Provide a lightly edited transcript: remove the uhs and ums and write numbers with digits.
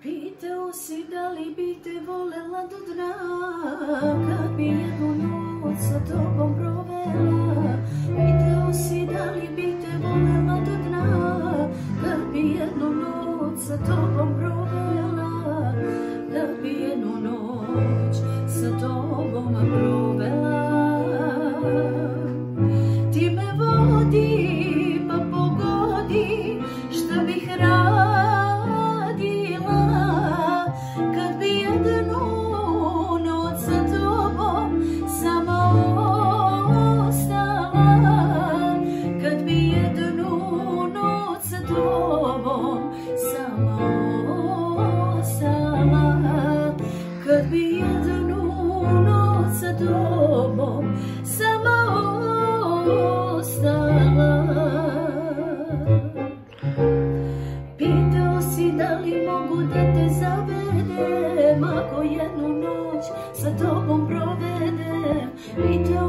Pitao si da li bi te volela do dna, kad bi jednu noć sa tobom provela. Pitao si da li bi te volela do dna, kad bi jednu noć sa tobom provela. Kad bi jednu noć sa tobom provela. Ti me vodi pa pogodi šta bih kad bi jednu noć sa tobom sama ostala. Pitao si da li mogu da te zavedem ako jednu noć sa tobom provedem. Pitao